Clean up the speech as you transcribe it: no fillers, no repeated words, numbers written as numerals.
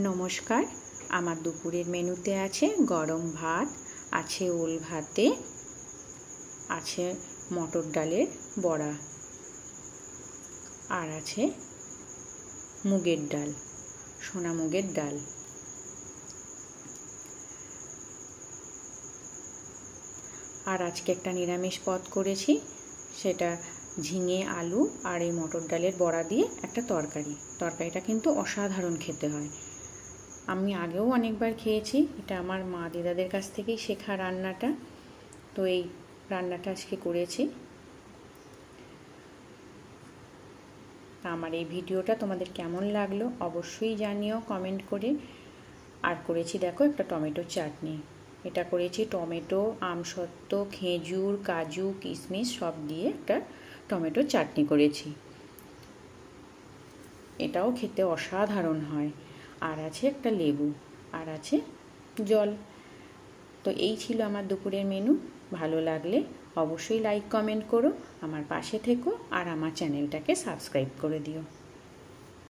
নমস্কার, আমার দুপুরের মেনুতে আছে গরম ভাত, আছে ওল ভাতে, আছে মটর ডালের বড়া, আর আছে মুগের ডাল, সোনা মুগের ডাল। আর আজকে একটা নিরামিষ পদ করেছি, সেটা ঝিঙে আলু আর এই মটর ডালের বড়া দিয়ে একটা তরকারিটা কিন্তু অসাধারণ খেতে হয়। আমি আগেও অনেকবার খেয়েছি, এটা আমার মা দিদাদের কাছ থেকেই শেখা রান্নাটা। তো এই রান্নাটা আজকে করেছি। আমার এই ভিডিওটা তোমাদের কেমন লাগলো অবশ্যই জানিও কমেন্ট করে। আর করেছি দেখো একটা টমেটো চাটনি। এটা করেছি টমেটো, আমসত্ত্ব, খেজুর, কাজু, কিশমিশ সব দিয়ে একটা টমেটো চাটনি করেছি। এটাও খেতে অসাধারণ হয়। আর আছে একটা লেবু, আর আছে জল। তো এই ছিল আমার দুপুরের মেনু। ভালো লাগলে অবশ্যই লাইক কমেন্ট করো, আমার পাশে থেকো আর আমার চ্যানেলটাকে সাবস্ক্রাইব করে দিও।